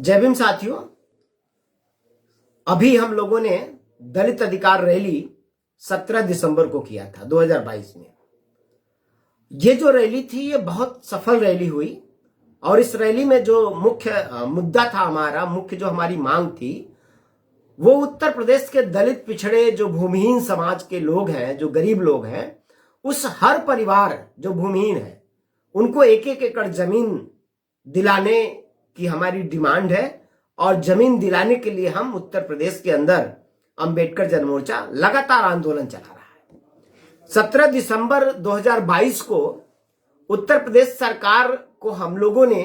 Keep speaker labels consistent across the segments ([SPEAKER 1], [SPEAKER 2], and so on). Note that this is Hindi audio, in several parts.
[SPEAKER 1] जय भीम साथियों। अभी हम लोगों ने दलित अधिकार रैली 17 दिसंबर को किया था 2022 में। ये जो रैली थी ये बहुत सफल रैली हुई और इस रैली में जो मुख्य मुद्दा था, मुख्य जो हमारी मांग थी, वो उत्तर प्रदेश के दलित पिछड़े जो भूमिहीन समाज के लोग हैं, जो गरीब लोग हैं, उस हर परिवार जो भूमिहीन है उनको एक एक एकड़ जमीन दिलाने की हमारी डिमांड है। और जमीन दिलाने के लिए हम उत्तर प्रदेश के अंदर अंबेडकर जन मोर्चा लगातार आंदोलन चला रहा है। 17 दिसंबर 2022 को उत्तर प्रदेश सरकार को हम लोगों ने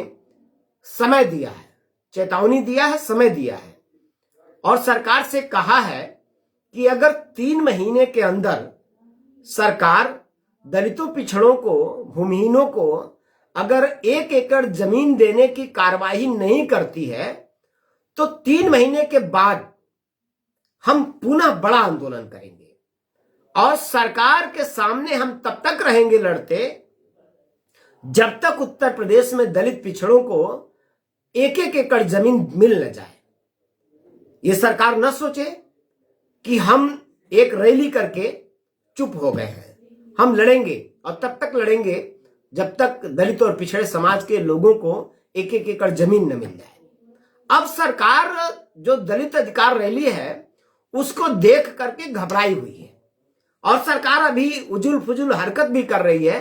[SPEAKER 1] समय दिया है, चेतावनी दिया है, समय दिया है और सरकार से कहा है कि अगर 3 महीने के अंदर सरकार दलितों, पिछड़ों को, भूमिहीनों को अगर 1 एकड़ जमीन देने की कार्रवाई नहीं करती है तो 3 महीने के बाद हम पुनः बड़ा आंदोलन करेंगे और सरकार के सामने हम तब तक रहेंगे लड़ते जब तक उत्तर प्रदेश में दलित पिछड़ों को 1-1 एकड़ जमीन मिल न जाए। ये सरकार न सोचे कि हम एक रैली करके चुप हो गए हैं। हम लड़ेंगे और तब तक लड़ेंगे जब तक दलित और पिछड़े समाज के लोगों को 1-1 एकड़ जमीन न मिल जाए। अब सरकार जो दलित अधिकार रैली है उसको देख करके घबराई हुई है और सरकार अभी उजुल फुजुल हरकत भी कर रही है।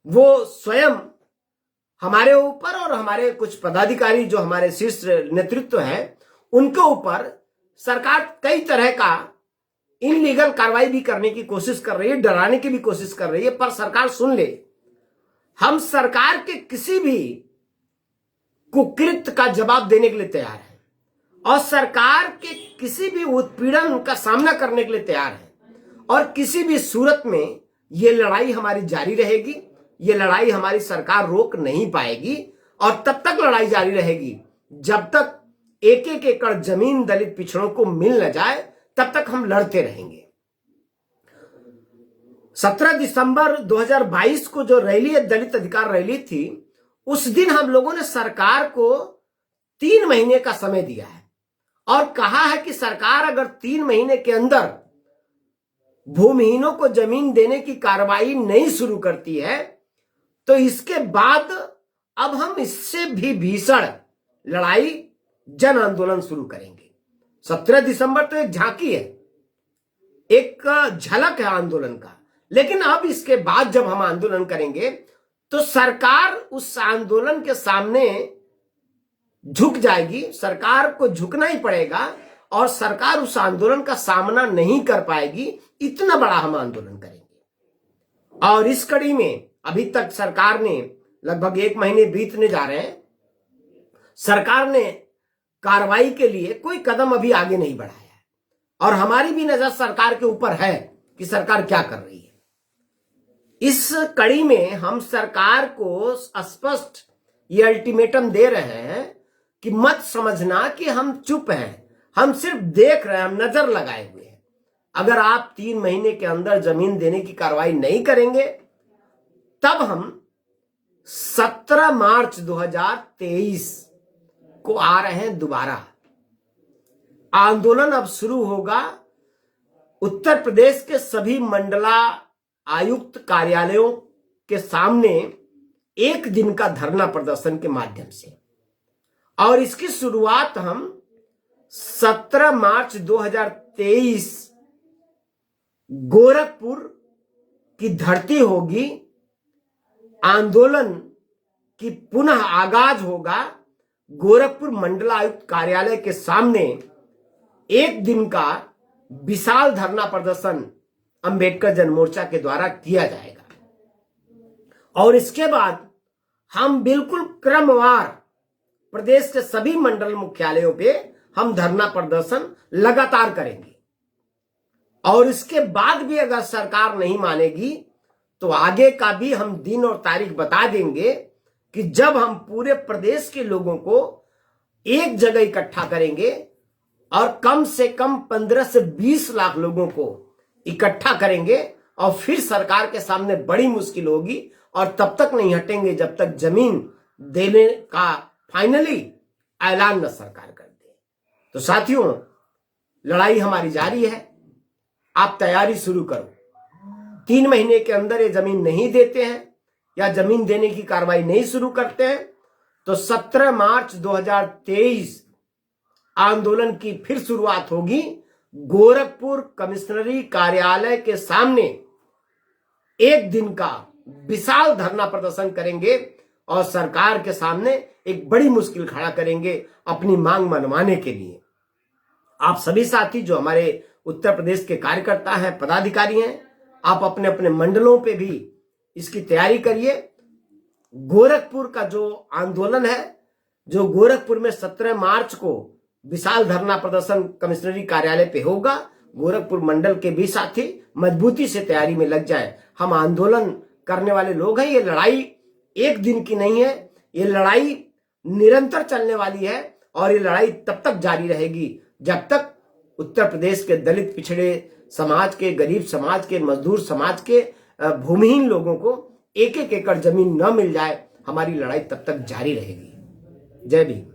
[SPEAKER 1] वो स्वयं हमारे ऊपर और हमारे कुछ पदाधिकारी जो हमारे शीर्ष नेतृत्व है उनके ऊपर सरकार कई तरह का इनलीगल कार्रवाई भी करने की कोशिश कर रही है, डराने की भी कोशिश कर रही है। पर सरकार सुन ले, हम सरकार के किसी भी कुकृत्य का जवाब देने के लिए तैयार हैं और सरकार के किसी भी उत्पीड़न का सामना करने के लिए तैयार हैं और किसी भी सूरत में ये लड़ाई हमारी जारी रहेगी। ये लड़ाई हमारी सरकार रोक नहीं पाएगी और तब तक लड़ाई जारी रहेगी जब तक 1-1 एकड़ जमीन दलित पिछड़ों को मिल न जाए, तब तक हम लड़ते रहेंगे। 17 दिसंबर 2022 को जो रैली, दलित अधिकार रैली थी, उस दिन हम लोगों ने सरकार को 3 महीने का समय दिया है और कहा है कि सरकार अगर 3 महीने के अंदर भूमिहीनों को जमीन देने की कार्रवाई नहीं शुरू करती है तो इसके बाद अब हम इससे भी भीषण लड़ाई, जन आंदोलन शुरू करेंगे। 17 दिसंबर तो एक झांकी है, एक झलक है आंदोलन का, लेकिन अब इसके बाद जब हम आंदोलन करेंगे तो सरकार उस आंदोलन के सामने झुक जाएगी। सरकार को झुकना ही पड़ेगा और सरकार उस आंदोलन का सामना नहीं कर पाएगी। इतना बड़ा हम आंदोलन करेंगे और इस कड़ी में अभी तक सरकार ने लगभग 1 महीने बीतने जा रहे हैं, सरकार ने कार्रवाई के लिए कोई कदम अभी आगे नहीं बढ़ाया है और हमारी भी नजर सरकार के ऊपर है कि सरकार क्या कर रही है। इस कड़ी में हम सरकार को स्पष्ट ये अल्टीमेटम दे रहे हैं कि मत समझना कि हम चुप हैं, हम सिर्फ देख रहे हैं, हम नजर लगाए हुए हैं। अगर आप 3 महीने के अंदर जमीन देने की कार्रवाई नहीं करेंगे तब हम 17 मार्च 2023 को आ रहे हैं दोबारा। आंदोलन अब शुरू होगा उत्तर प्रदेश के सभी मंडला आयुक्त कार्यालयों के सामने 1 दिन का धरना प्रदर्शन के माध्यम से और इसकी शुरुआत हम 17 मार्च 2023 गोरखपुर की धरती होगी। आंदोलन की पुनः आगाज होगा गोरखपुर मंडलायुक्त कार्यालय के सामने। 1 दिन का विशाल धरना प्रदर्शन अंबेडकर जन मोर्चा के द्वारा किया जाएगा और इसके बाद हम बिल्कुल क्रमवार प्रदेश के सभी मंडल मुख्यालयों पे हम धरना प्रदर्शन लगातार करेंगे और इसके बाद भी अगर सरकार नहीं मानेगी तो आगे का भी हम दिन और तारीख बता देंगे कि जब हम पूरे प्रदेश के लोगों को एक जगह इकट्ठा करेंगे और कम से कम 15 से 20 लाख लोगों को इकट्ठा करेंगे और फिर सरकार के सामने बड़ी मुश्किल होगी और तब तक नहीं हटेंगे जब तक जमीन देने का फाइनली ऐलान न सरकार कर दे। तो साथियों, लड़ाई हमारी जारी है, आप तैयारी शुरू करो। 3 महीने के अंदर ये जमीन नहीं देते हैं या जमीन देने की कार्रवाई नहीं शुरू करते हैं तो 17 मार्च 2023 आंदोलन की फिर शुरुआत होगी। गोरखपुर कमिश्नरी कार्यालय के सामने एक दिन का विशाल धरना प्रदर्शन करेंगे और सरकार के सामने एक बड़ी मुश्किल खड़ा करेंगे अपनी मांग मनवाने के लिए। आप सभी साथी जो हमारे उत्तर प्रदेश के कार्यकर्ता हैं, पदाधिकारी हैं, आप अपने अपने मंडलों पे भी इसकी तैयारी करिए। गोरखपुर का जो आंदोलन है, जो गोरखपुर में 17 मार्च को विशाल धरना प्रदर्शन कमिश्नरी कार्यालय पे होगा, गोरखपुर मंडल के भी साथी मजबूती से तैयारी में लग जाए। हम आंदोलन करने वाले लोग हैं। ये लड़ाई एक दिन की नहीं है, ये लड़ाई निरंतर चलने वाली है और ये लड़ाई तब तक जारी रहेगी जब तक उत्तर प्रदेश के दलित पिछड़े समाज के, गरीब समाज के, मजदूर समाज के, भूमिहीन लोगों को एक एक एकड़ जमीन न मिल जाए। हमारी लड़ाई तब तक जारी रहेगी। जय भीम।